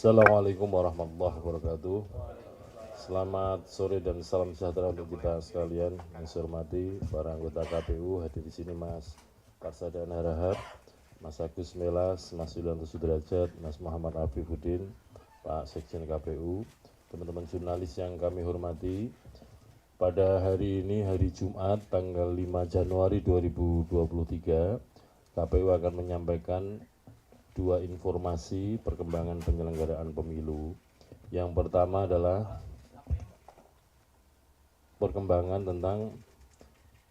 Assalamualaikum warahmatullahi wabarakatuh. Selamat sore dan salam sejahtera untuk kita sekalian. Yang saya hormati para anggota KPU hadir di sini Mas Parsadan Harahap, Mas Agus Melas, Mas Yulianto Sudrajat, Mas Muhammad Afifuddin, Pak Sekjen KPU, teman-teman jurnalis yang kami hormati. Pada hari ini, hari Jumat, tanggal 5 Januari 2023, KPU akan menyampaikan dua informasi perkembangan penyelenggaraan pemilu. Yang pertama adalah perkembangan tentang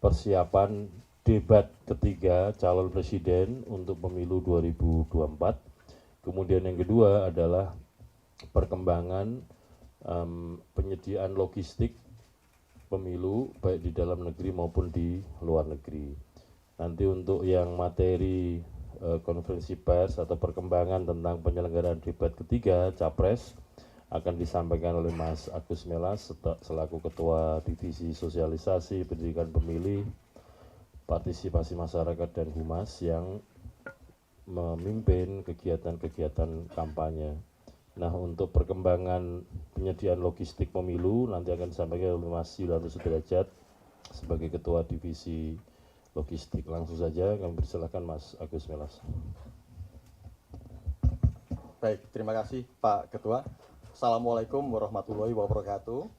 persiapan debat ketiga calon presiden untuk pemilu 2024. Kemudian yang kedua adalah perkembangan penyediaan logistik pemilu baik di dalam negeri maupun di luar negeri. Nanti untuk yang materi konferensi pers atau perkembangan tentang penyelenggaraan debat ketiga Capres akan disampaikan oleh Mas Agus Melas selaku Ketua Divisi Sosialisasi Pendidikan Pemilih, Partisipasi Masyarakat dan Humas yang memimpin kegiatan-kegiatan kampanye. Nah, untuk perkembangan penyediaan logistik pemilu nanti akan disampaikan oleh Mas Yulianto Sudrajat sebagai Ketua Divisi Logistik. Langsung saja kami persilahkan Mas Agus Melas. Baik, terima kasih Pak Ketua. Assalamualaikum warahmatullahi wabarakatuh.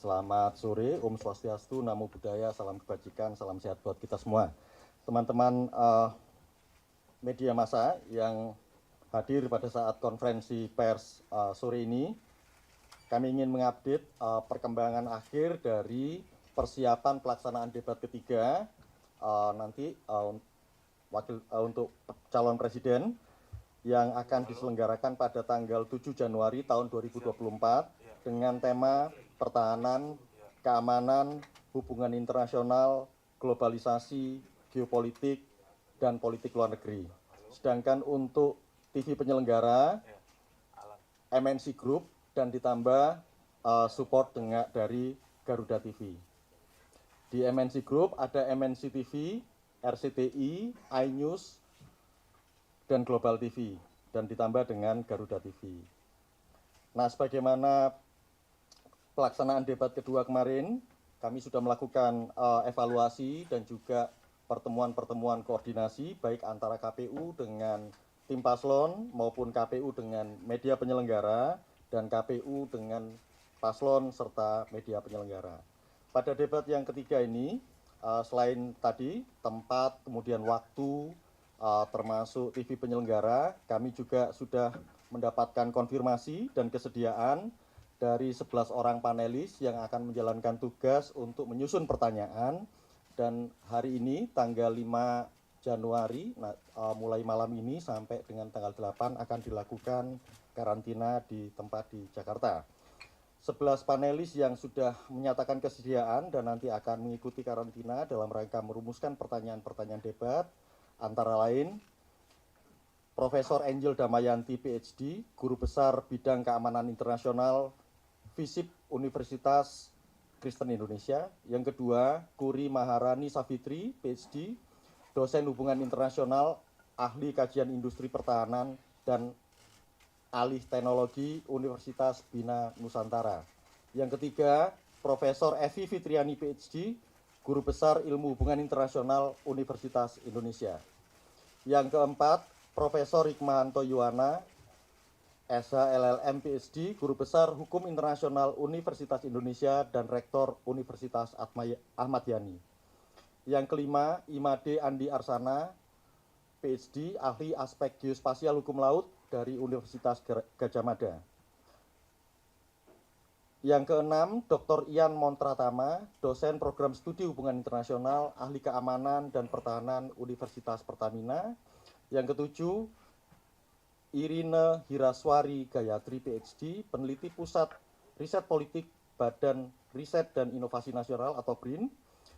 Selamat sore, Om Swastiastu, Namo Buddhaya, salam kebajikan, salam sehat buat kita semua. Teman-teman media massa yang hadir pada saat konferensi pers sore ini, kami ingin mengupdate perkembangan akhir dari persiapan pelaksanaan debat ketiga nanti untuk calon presiden yang akan diselenggarakan pada tanggal 7 Januari tahun 2024 dengan tema pertahanan, keamanan, hubungan internasional, globalisasi, geopolitik, dan politik luar negeri. Sedangkan untuk TV penyelenggara, MNC Group, dan ditambah support dari Garuda TV. Di MNC Group ada MNC TV, RCTI, iNews, dan Global TV, dan ditambah dengan Garuda TV. Nah, sebagaimana pelaksanaan debat kedua kemarin, kami sudah melakukan evaluasi dan juga pertemuan-pertemuan koordinasi baik antara KPU dengan tim paslon maupun KPU dengan media penyelenggara dan KPU dengan paslon serta media penyelenggara. Pada debat yang ketiga ini, selain tadi tempat, kemudian waktu, termasuk TV penyelenggara, kami juga sudah mendapatkan konfirmasi dan kesediaan dari 11 orang panelis yang akan menjalankan tugas untuk menyusun pertanyaan. Dan hari ini, tanggal 5 Januari, mulai malam ini sampai dengan tanggal 8 akan dilakukan karantina di tempat di Jakarta. 11 panelis yang sudah menyatakan kesediaan dan nanti akan mengikuti karantina dalam rangka merumuskan pertanyaan-pertanyaan debat, antara lain Profesor Angel Damayanti PhD, Guru Besar Bidang Keamanan Internasional, FISIP Universitas Kristen Indonesia. Yang kedua, Kuri Maharani Savitri, PhD, Dosen Hubungan Internasional, Ahli Kajian Industri Pertahanan, dan Alih Teknologi Universitas Bina Nusantara. Yang ketiga, Profesor Evi Fitriani PhD, Guru Besar Ilmu Hubungan Internasional Universitas Indonesia. Yang keempat, Profesor Hikmahanto Yuwana, SHLLM PhD, Guru Besar Hukum Internasional Universitas Indonesia dan Rektor Universitas Ahmad Yani. Yang kelima, Imade Andi Arsana, PhD, Ahli Aspek Geospasial Hukum Laut dari Universitas Gadjah Mada. Yang keenam, Dr. Ian Montratama, dosen program studi hubungan internasional, ahli keamanan dan pertahanan Universitas Pertamina. Yang ketujuh, Irina Hiraswari Gayatri PhD, peneliti Pusat Riset Politik Badan Riset dan Inovasi Nasional atau BRIN.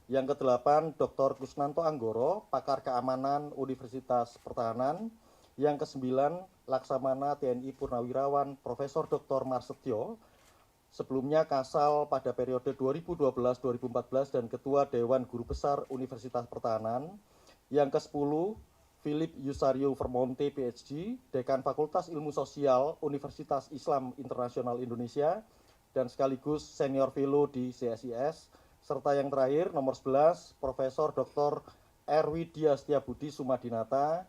Yang kedelapan, Dr. Kusnanto Anggoro, pakar keamanan Universitas Pertahanan. Yang kesembilan, Laksamana TNI Purnawirawan Profesor Dr. Marsetyo, sebelumnya Kasal pada periode 2012-2014 dan Ketua Dewan Guru Besar Universitas Pertahanan. Yang ke-10, Philip Yusario Vermonte, PhD, Dekan Fakultas Ilmu Sosial Universitas Islam Internasional Indonesia, dan sekaligus Senior Fellow di CSIS, serta yang terakhir nomor 11, Profesor Dr. Erwi Dia Setiabudi Sumadinata,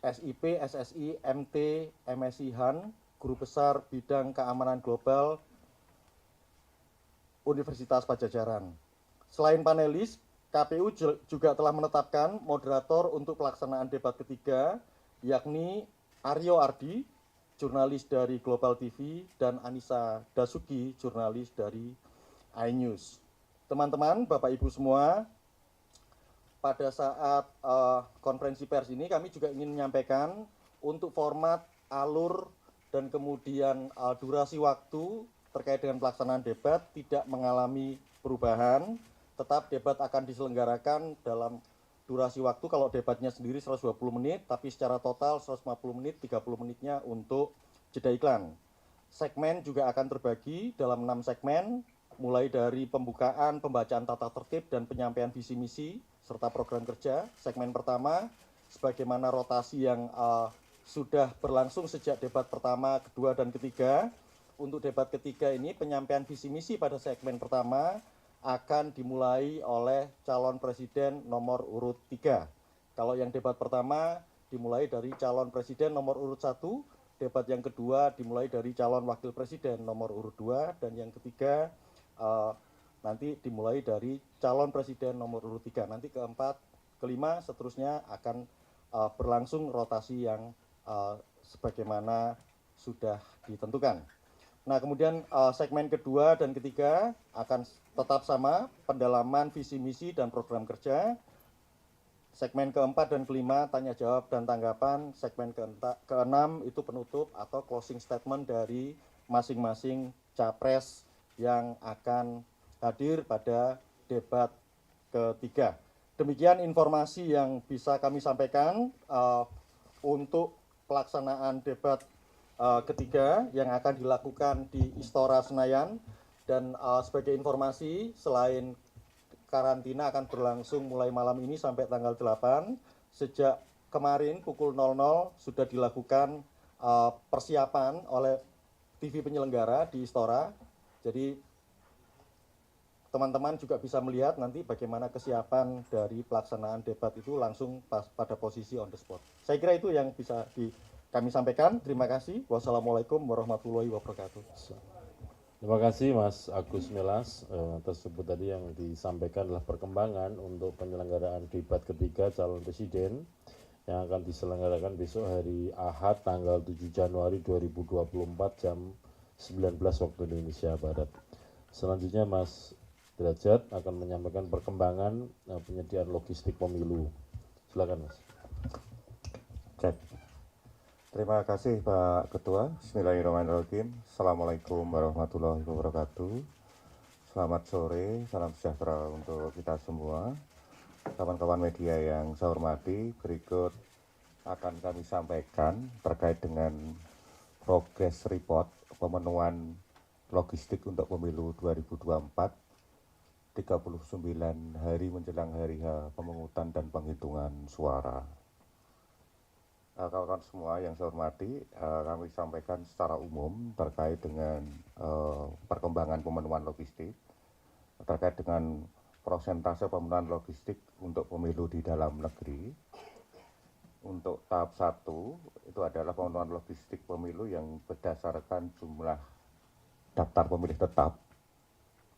SIP, SSI, MT, MSI Han, Guru Besar Bidang Keamanan Global Universitas Pajajaran. Selain panelis, KPU juga telah menetapkan moderator untuk pelaksanaan debat ketiga, yakni Aryo Ardi, jurnalis dari Global TV, dan Anissa Dasuki, jurnalis dari iNews. Teman-teman, Bapak Ibu semua, pada saat konferensi pers ini kami juga ingin menyampaikan untuk format, alur, dan kemudian durasi waktu terkait dengan pelaksanaan debat tidak mengalami perubahan, tetap debat akan diselenggarakan dalam durasi waktu kalau debatnya sendiri 120 menit, tapi secara total 150 menit, 30 menitnya untuk jeda iklan. Segmen juga akan terbagi dalam 6 segmen, mulai dari pembukaan, pembacaan tata tertib, dan penyampaian visi misi, serta program kerja. Segmen pertama, sebagaimana rotasi yang sudah berlangsung sejak debat pertama, kedua, dan ketiga. Untuk debat ketiga ini, penyampaian visi misi pada segmen pertama akan dimulai oleh calon presiden nomor urut 3. Kalau yang debat pertama dimulai dari calon presiden nomor urut 1, debat yang kedua dimulai dari calon wakil presiden nomor urut 2, dan yang ketiga nanti dimulai dari calon presiden nomor urut 3. Nanti keempat, kelima, seterusnya akan berlangsung rotasi yang sebagaimana sudah ditentukan. Nah, kemudian segmen kedua dan ketiga akan tetap sama, pendalaman visi misi dan program kerja. Segmen keempat dan kelima, tanya jawab dan tanggapan. Segmen keenam itu penutup atau closing statement dari masing-masing capres yang akan hadir pada debat ketiga. Demikian informasi yang bisa kami sampaikan untuk pelaksanaan debat ketiga yang akan dilakukan di Istora Senayan. Dan sebagai informasi, selain karantina akan berlangsung mulai malam ini sampai tanggal 8, sejak kemarin pukul 00 sudah dilakukan persiapan oleh TV penyelenggara di Istora. Jadi teman-teman juga bisa melihat nanti bagaimana kesiapan dari pelaksanaan debat itu langsung pada posisi on the spot. Saya kira itu yang bisa kami sampaikan. Terima kasih. Wassalamualaikum warahmatullahi wabarakatuh. Terima kasih Mas Agus Melas. Tersebut tadi yang disampaikan adalah perkembangan untuk penyelenggaraan debat ketiga calon presiden yang akan diselenggarakan besok hari Ahad tanggal 7 Januari 2024 jam 19 waktu Indonesia Barat. Selanjutnya Mas Derajat akan menyampaikan perkembangan penyediaan logistik pemilu. Silakan Mas. Cek. Terima kasih Pak Ketua. Bismillahirrahmanirrahim. Assalamualaikum warahmatullahi wabarakatuh. Selamat sore, salam sejahtera untuk kita semua. Kawan-kawan media yang saya hormati, berikut akan kami sampaikan terkait dengan progress report pemenuhan logistik untuk pemilu 2024, 39 hari menjelang hari H pemungutan dan penghitungan suara. Kawan-kawan semua yang saya hormati, kami sampaikan secara umum terkait dengan perkembangan pemenuhan logistik, terkait dengan prosentase pemenuhan logistik untuk pemilu di dalam negeri. Untuk tahap 1 itu adalah pemenuhan logistik pemilu yang berdasarkan jumlah daftar pemilih tetap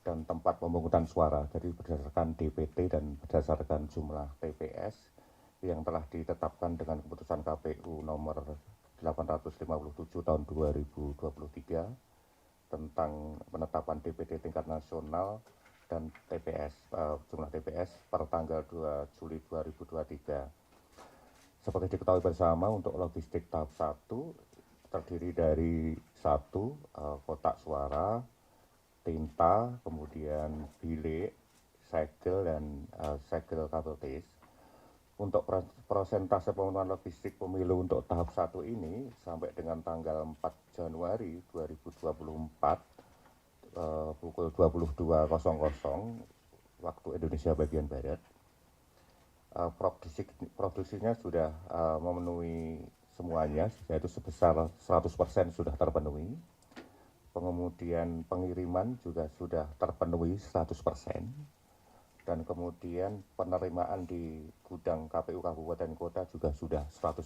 dan tempat pemungutan suara, jadi berdasarkan DPT dan berdasarkan jumlah TPS yang telah ditetapkan dengan keputusan KPU nomor 857 tahun 2023 tentang penetapan DPT tingkat nasional dan TPS, jumlah TPS per tanggal 2 Juli 2023. Seperti diketahui bersama, untuk logistik tahap 1 terdiri dari 1 kotak suara, tinta, kemudian bilik, segel, dan segel KPPS. Untuk prosentase pemenuhan logistik pemilu untuk tahap 1 ini sampai dengan tanggal 4 Januari 2024 pukul 22.00 waktu Indonesia bagian Barat, produksinya sudah memenuhi semuanya, yaitu sebesar 100% sudah terpenuhi. Kemudian pengiriman juga sudah terpenuhi 100%. Dan kemudian penerimaan di gudang KPU Kabupaten Kota juga sudah 100%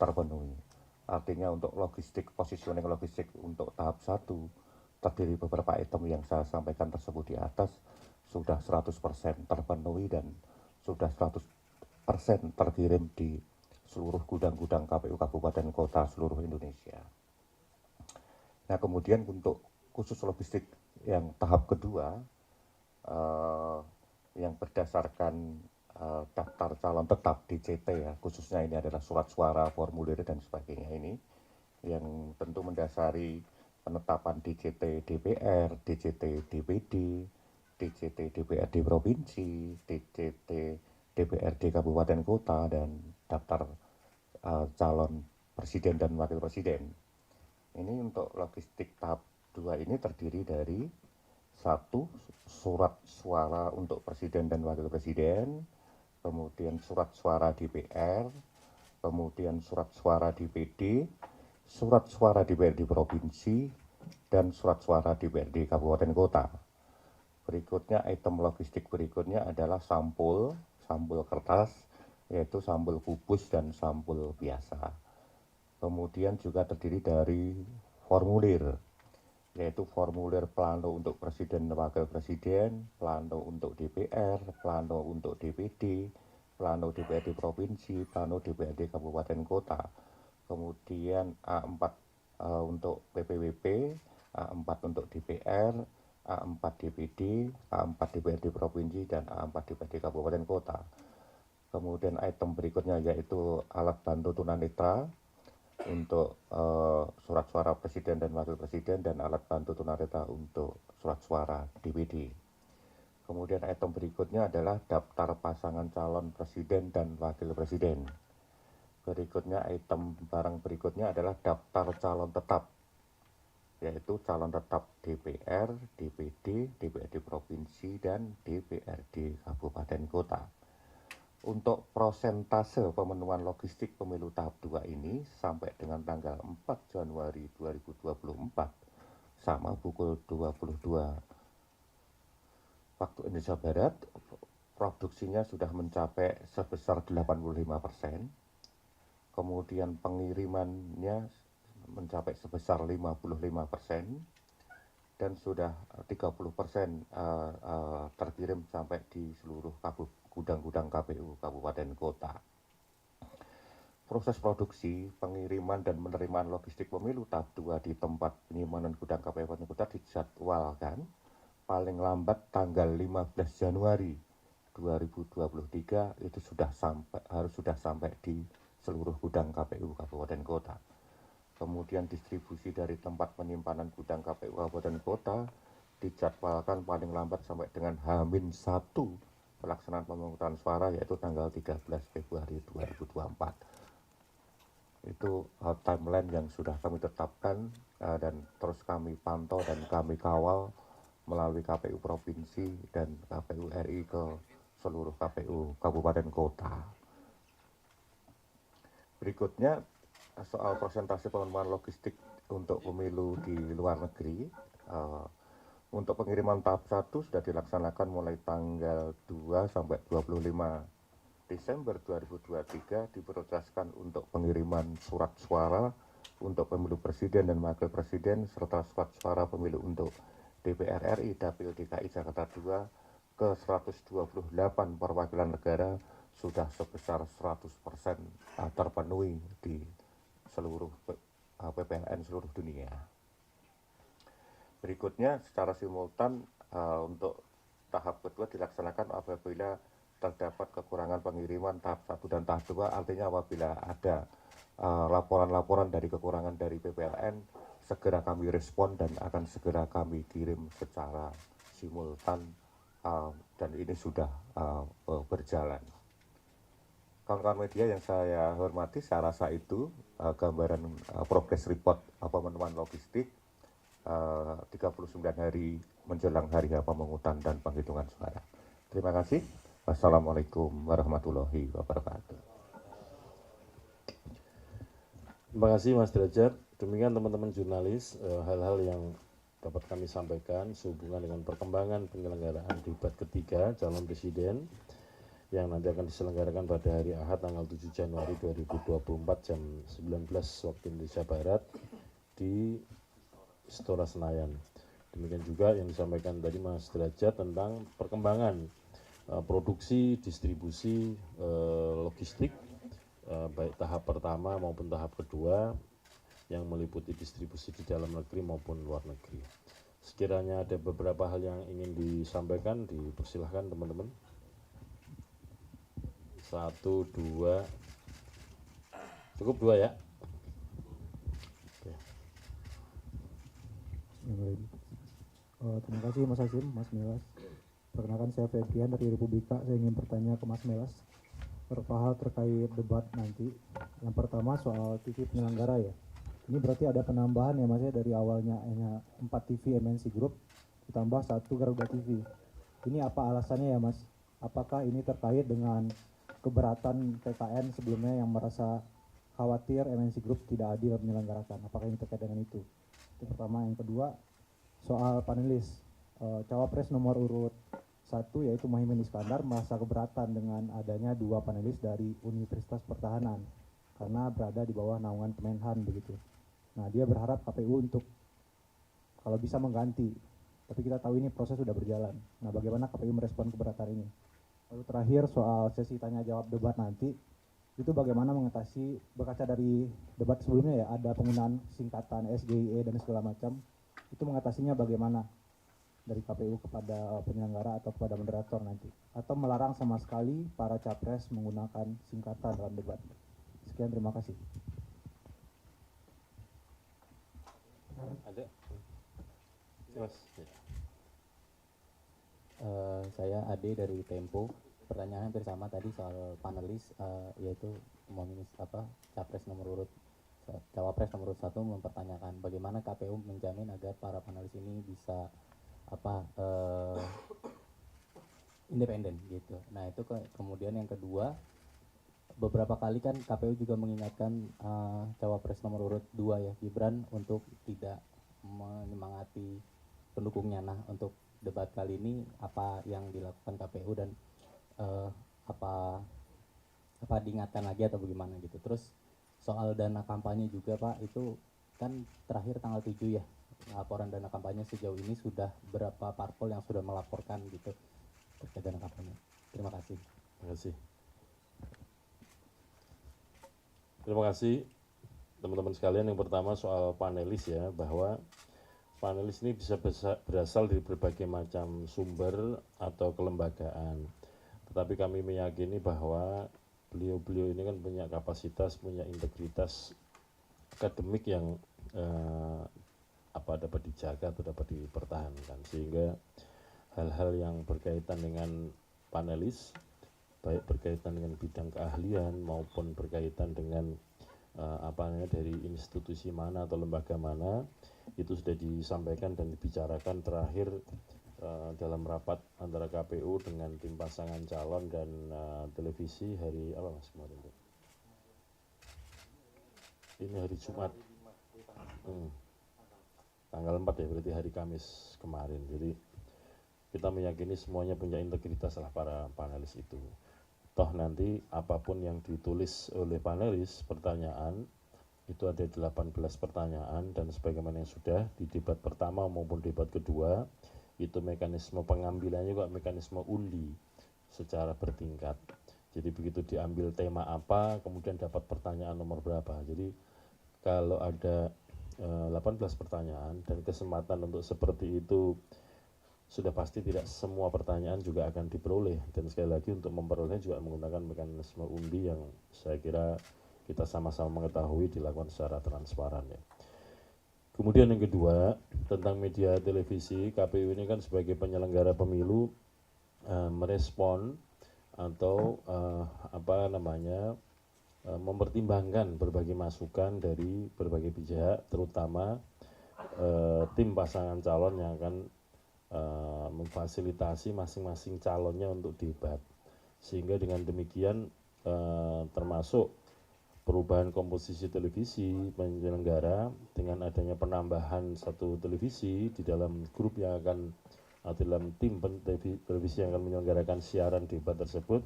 terpenuhi. Artinya untuk logistik, positioning logistik untuk tahap 1 terdiri beberapa item yang saya sampaikan tersebut di atas sudah 100% terpenuhi dan sudah 100% terkirim di seluruh gudang-gudang KPU Kabupaten Kota seluruh Indonesia. Nah, kemudian untuk khusus logistik yang tahap kedua, yang berdasarkan daftar calon tetap DCT ya, khususnya ini adalah surat suara, formulir dan sebagainya ini, yang tentu mendasari penetapan DCT DPR, DCT DPD, DCT DPRD Provinsi, DCT DPRD Kabupaten Kota, dan daftar calon presiden dan wakil presiden. Ini untuk logistik tahap 2 ini terdiri dari 1. Surat suara untuk presiden dan wakil presiden, kemudian surat suara DPR, kemudian surat suara DPD, surat suara DPRD Provinsi, dan surat suara DPRD Kabupaten Kota. Berikutnya item logistik berikutnya adalah sampul kertas, yaitu sampul kubus dan sampul biasa. Kemudian juga terdiri dari formulir, yaitu formulir plano untuk presiden dan wakil presiden, plano untuk DPR, plano untuk DPD, plano DPRD Provinsi, plano DPRD Kabupaten Kota. Kemudian A4 untuk PPWP, A4 untuk DPR, A4 DPD, A4 DPRD Provinsi, dan A4 DPRD Kabupaten Kota. Kemudian item berikutnya yaitu alat bantu tunanetra untuk surat suara presiden dan wakil presiden, dan alat bantu tunanetra untuk surat suara DPD. Kemudian item berikutnya adalah daftar pasangan calon presiden dan wakil presiden. Berikutnya item barang berikutnya adalah daftar calon tetap, yaitu calon tetap DPR, DPD, DPRD Provinsi, dan DPRD Kabupaten Kota. Untuk prosentase pemenuhan logistik pemilu tahap 2 ini sampai dengan tanggal 4 Januari 2024 sama pukul 22 waktu Indonesia Barat, produksinya sudah mencapai sebesar 85%, kemudian pengirimannya mencapai sebesar 55%, dan sudah 30% terkirim sampai di seluruh gudang-gudang KPU Kabupaten Kota. Proses produksi, pengiriman dan penerimaan logistik pemilu tahap 2 di tempat penyimpanan gudang KPU Kabupaten Kota dijadwalkan paling lambat tanggal 15 Januari 2023 itu harus sudah sampai di seluruh gudang KPU Kabupaten Kota. Kemudian distribusi dari tempat penyimpanan gudang KPU Kabupaten Kota dijadwalkan paling lambat sampai dengan H-1 pelaksanaan pemungutan suara, yaitu tanggal 13 Februari 2024. Itu timeline yang sudah kami tetapkan dan terus kami pantau dan kami kawal melalui KPU Provinsi dan KPU RI ke seluruh KPU Kabupaten Kota. Berikutnya soal persentase pemenuhan logistik untuk pemilu di luar negeri. Untuk pengiriman tahap 1 sudah dilaksanakan mulai tanggal 2 sampai 25 Desember 2023, diprioritaskan untuk pengiriman surat suara untuk pemilu presiden dan wakil presiden, serta surat suara pemilu untuk DPR RI, Dapil DKI Jakarta II ke 128 perwakilan negara sudah sebesar 100% terpenuhi di seluruh PPLN seluruh dunia. Berikutnya secara simultan untuk tahap kedua dilaksanakan apabila terdapat kekurangan pengiriman tahap 1 dan tahap 2, artinya apabila ada laporan-laporan dari kekurangan dari PPLN, segera kami respon dan akan segera kami kirim secara simultan, dan ini sudah berjalan. Kawan-kawan media yang saya hormati, saya rasa itu gambaran progress report pemenuhan logistik 39 hari menjelang hari pemungutan dan penghitungan suara. Terima kasih. Wassalamualaikum warahmatullahi wabarakatuh. Terima kasih Mas Derajat. Demikian teman-teman jurnalis, hal-hal yang dapat kami sampaikan sehubungan dengan perkembangan penyelenggaraan debat ketiga calon presiden yang nanti akan diselenggarakan pada hari Ahad tanggal 7 Januari 2024 jam 19 waktu Indonesia Barat di Istora Senayan. Demikian juga yang disampaikan tadi Mas Derajat tentang perkembangan produksi, distribusi, logistik, baik tahap pertama maupun tahap kedua yang meliputi distribusi di dalam negeri maupun luar negeri. Sekiranya ada beberapa hal yang ingin disampaikan, dipersilahkan teman-teman. 1, 2, cukup 2 ya. Terima kasih Mas Hasim, Mas Melas. Perkenalkan saya Febrian dari Republika. Saya ingin bertanya ke Mas Melas beberapa hal terkait debat nanti. Yang pertama soal TV penyelenggara ya. Ini berarti ada penambahan ya Mas ya, dari awalnya hanya 4 TV MNC Group ditambah 1 Garuda TV. Ini apa alasannya ya Mas? Apakah ini terkait dengan keberatan PKN sebelumnya yang merasa khawatir MNC Group tidak adil menyelenggarakan? Apakah ini terkait dengan itu? Itu pertama. Yang kedua soal panelis, cawapres nomor urut 1 yaitu Muhaimin Iskandar merasa keberatan dengan adanya 2 panelis dari Universitas Pertahanan karena berada di bawah naungan Kemenhan begitu. Nah, dia berharap KPU untuk kalau bisa mengganti, tapi kita tahu ini proses sudah berjalan. Nah, bagaimana KPU merespon keberatan ini? Lalu terakhir soal sesi tanya jawab debat nanti, itu bagaimana mengatasi, berkaca dari debat sebelumnya ya, ada penggunaan singkatan SGIE dan segala macam, itu mengatasinya bagaimana dari KPU kepada penyelenggara atau kepada moderator nanti, atau melarang sama sekali para capres menggunakan singkatan dalam debat. Sekian, terima kasih. Ada? Mas. Ya. Saya Ade dari Tempo. Pertanyaan hampir sama tadi soal panelis, yaitu capres nomor urut cawapres nomor urut 1 mempertanyakan bagaimana KPU menjamin agar para panelis ini bisa independen gitu. Nah itu kemudian yang kedua, beberapa kali kan KPU juga mengingatkan cawapres nomor urut 2 ya, Gibran, untuk tidak menyemangati pendukungnya. Nah untuk debat kali ini apa yang dilakukan KPU dan apa diingatkan lagi atau bagaimana gitu. Terus soal dana kampanye juga Pak, itu kan terakhir tanggal 7 ya, laporan dana kampanye sejauh ini sudah berapa parpol yang sudah melaporkan gitu terkait dana kampanye. Terima kasih. Terima kasih. Terima kasih teman-teman sekalian. Yang pertama soal panelis ya, bahwa panelis ini bisa berasal dari berbagai macam sumber atau kelembagaan. Tetapi kami meyakini bahwa beliau-beliau ini kan punya kapasitas, punya integritas akademik yang dapat dijaga atau dapat dipertahankan, sehingga hal-hal yang berkaitan dengan panelis, baik berkaitan dengan bidang keahlian maupun berkaitan dengan dari institusi mana atau lembaga mana, itu sudah disampaikan dan dibicarakan terakhir dalam rapat antara KPU dengan tim pasangan calon dan televisi hari apa Mas kemarin itu? Ini hari Jumat, tanggal 4 ya, berarti hari Kamis kemarin. Jadi kita meyakini semuanya punya integritas lah para panelis itu. Toh nanti apapun yang ditulis oleh panelis pertanyaan itu ada 18 pertanyaan, dan sebagaimana yang sudah di debat pertama maupun debat kedua itu mekanisme pengambilannya juga mekanisme undi secara bertingkat. Jadi begitu diambil tema apa kemudian dapat pertanyaan nomor berapa. Jadi kalau ada 18 pertanyaan dan kesempatan untuk seperti itu, sudah pasti tidak semua pertanyaan juga akan diperoleh, dan sekali lagi untuk memperoleh juga menggunakan mekanisme undi yang saya kira kita sama-sama mengetahui dilakukan secara transparan ya. Kemudian yang kedua tentang media televisi, KPU ini kan sebagai penyelenggara pemilu merespon atau mempertimbangkan berbagai masukan dari berbagai pihak, terutama tim pasangan calon yang akan memfasilitasi masing-masing calonnya untuk debat. Sehingga dengan demikian termasuk perubahan komposisi televisi penyelenggara dengan adanya penambahan satu televisi di dalam grup yang akan atau dalam tim televisi yang akan menyelenggarakan siaran debat tersebut,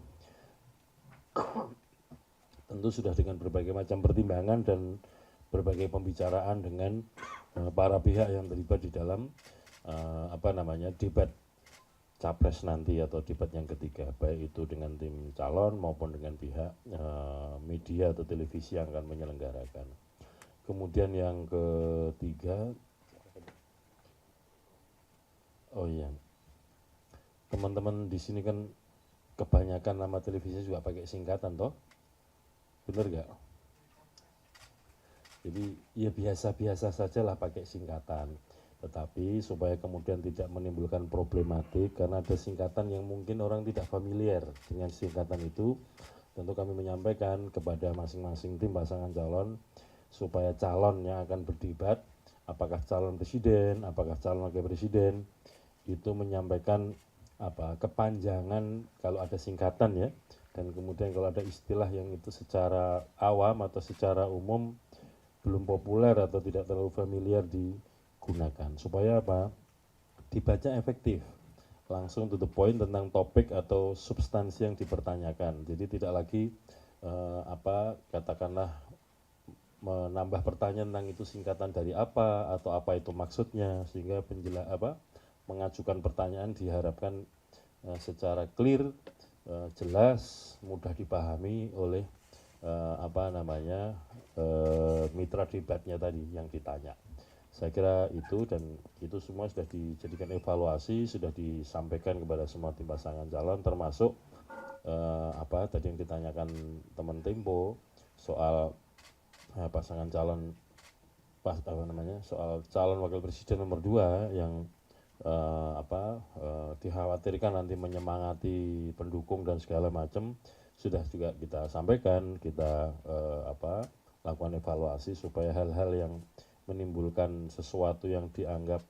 tentu sudah dengan berbagai macam pertimbangan dan berbagai pembicaraan dengan para pihak yang terlibat di dalam debat capres nanti atau debat yang ketiga, baik itu dengan tim calon maupun dengan pihak media atau televisi yang akan menyelenggarakan. Kemudian yang ketiga, oh iya, teman-teman di sini kan kebanyakan nama televisi juga pakai singkatan toh, bener gak? Jadi ya biasa-biasa saja lah pakai singkatan. Tetapi supaya kemudian tidak menimbulkan problematik karena ada singkatan yang mungkin orang tidak familiar dengan singkatan itu, tentu kami menyampaikan kepada masing-masing tim pasangan calon supaya calon yang akan berdebat, apakah calon presiden, apakah calon wakil presiden, itu menyampaikan kepanjangan kalau ada singkatan ya, dan kemudian kalau ada istilah yang itu secara awam atau secara umum belum populer atau tidak terlalu familiar digunakan supaya dibaca efektif, langsung to the point tentang topik atau substansi yang dipertanyakan. Jadi tidak lagi katakanlah menambah pertanyaan tentang itu singkatan dari apa atau apa itu maksudnya, sehingga mengajukan pertanyaan diharapkan secara clear, jelas, mudah dipahami oleh mitra debatnya tadi yang ditanya. Saya kira itu, dan itu semua sudah dijadikan evaluasi, sudah disampaikan kepada semua tim pasangan calon, termasuk tadi yang ditanyakan teman Tempo soal pasangan calon soal calon wakil presiden nomor 2 yang dikhawatirkan nanti menyemangati pendukung dan segala macam, sudah juga kita sampaikan, kita lakukan evaluasi supaya hal-hal yang menimbulkan sesuatu yang dianggap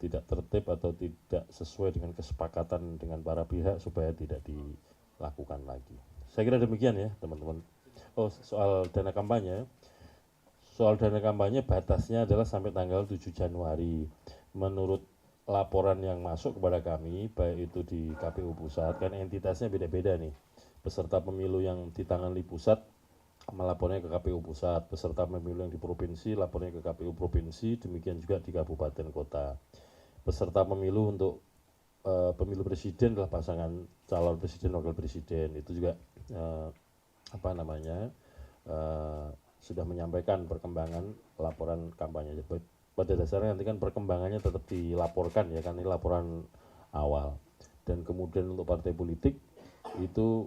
tidak tertib atau tidak sesuai dengan kesepakatan dengan para pihak supaya tidak dilakukan lagi. Saya kira demikian ya teman-teman. Oh, soal dana kampanye. Soal dana kampanye batasnya adalah sampai tanggal 7 Januari. Menurut laporan yang masuk kepada kami, baik itu di KPU Pusat, kan entitasnya beda-beda nih. Peserta pemilu yang ditangani pusat melapornya ke KPU Pusat, peserta pemilu yang di provinsi lapornya ke KPU Provinsi, demikian juga di kabupaten kota. Peserta pemilu untuk pemilu presiden adalah pasangan calon presiden wakil presiden, itu juga sudah menyampaikan perkembangan laporan kampanye. Pada dasarnya nanti kan perkembangannya tetap dilaporkan ya, kan ini laporan awal. Dan kemudian untuk partai politik itu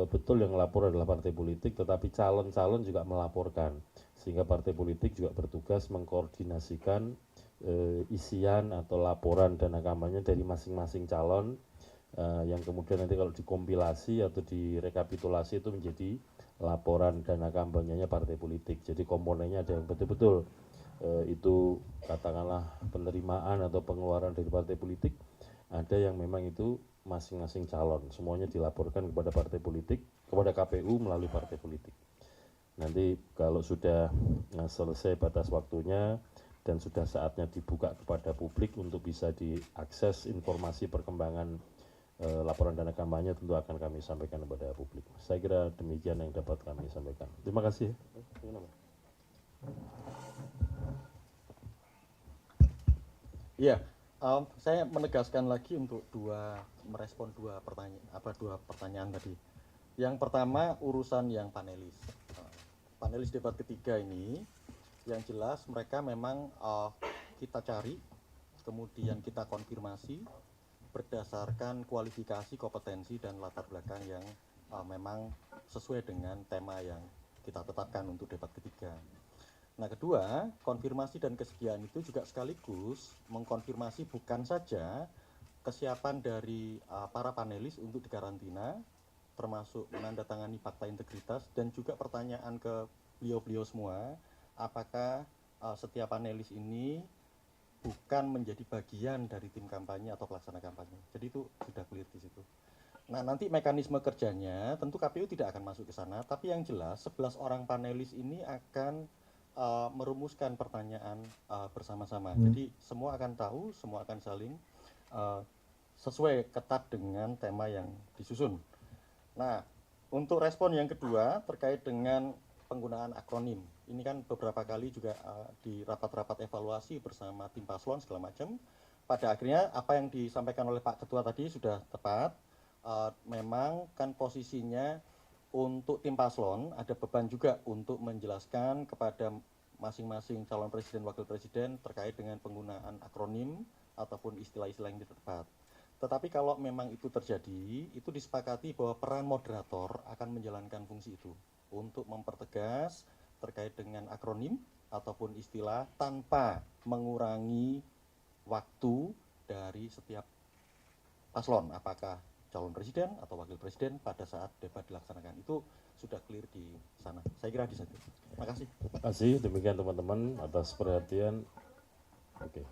betul yang melapor adalah partai politik, tetapi calon-calon juga melaporkan, sehingga partai politik juga bertugas mengkoordinasikan isian atau laporan dana kampanye dari masing-masing calon, yang kemudian nanti kalau dikompilasi atau direkapitulasi itu menjadi laporan dana kampanyenya partai politik. Jadi komponennya ada yang betul-betul itu katakanlah penerimaan atau pengeluaran dari partai politik, ada yang memang itu masing-masing calon, semuanya dilaporkan kepada partai politik, kepada KPU melalui partai politik. Nanti kalau sudah selesai batas waktunya dan sudah saatnya dibuka kepada publik untuk bisa diakses informasi perkembangan laporan dana kampanye, tentu akan kami sampaikan kepada publik. Saya kira demikian yang dapat kami sampaikan. Terima kasih. Iya, saya menegaskan lagi untuk merespon dua pertanyaan tadi. Yang pertama urusan yang panelis. Panelis debat ketiga ini, yang jelas mereka memang kita cari, kemudian kita konfirmasi berdasarkan kualifikasi, kompetensi, dan latar belakang yang memang sesuai dengan tema yang kita tetapkan untuk debat ketiga. Nah, kedua, konfirmasi dan kesediaan itu juga sekaligus mengkonfirmasi bukan saja kesiapan dari para panelis untuk dikarantina, termasuk menandatangani fakta integritas, dan juga pertanyaan ke beliau-beliau semua, apakah setiap panelis ini bukan menjadi bagian dari tim kampanye atau pelaksana kampanye. Jadi itu sudah clear di situ. Nah, nanti mekanisme kerjanya tentu KPU tidak akan masuk ke sana, tapi yang jelas 11 orang panelis ini akan merumuskan pertanyaan bersama-sama. Jadi semua akan tahu, semua akan saling sesuai ketat dengan tema yang disusun. Nah, untuk respon yang kedua terkait dengan penggunaan akronim. Ini kan beberapa kali juga di rapat-rapat evaluasi bersama tim paslon segala macam. Pada akhirnya apa yang disampaikan oleh Pak Ketua tadi sudah tepat. Memang kan posisinya untuk tim paslon ada beban juga untuk menjelaskan kepada masing-masing calon presiden wakil presiden terkait dengan penggunaan akronim ataupun istilah-istilah yang tidak tepat. Tetapi kalau memang itu terjadi, itu disepakati bahwa peran moderator akan menjalankan fungsi itu untuk mempertegas terkait dengan akronim ataupun istilah tanpa mengurangi waktu dari setiap paslon, apakah calon presiden atau wakil presiden pada saat debat dilaksanakan. Itu sudah clear di sana. Saya kira di situ. Terima kasih. Terima kasih, demikian teman-teman atas perhatian. Oke.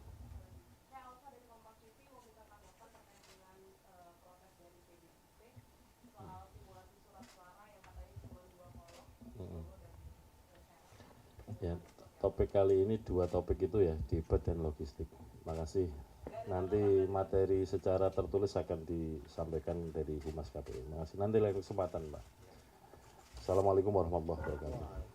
Ya, topik kali ini dua topik itu ya, debat dan logistik. Terima kasih. Nanti materi secara tertulis akan disampaikan dari Humas KPU. Terima kasih. Nanti lain kesempatan, Pak. Assalamualaikum warahmatullahi wabarakatuh.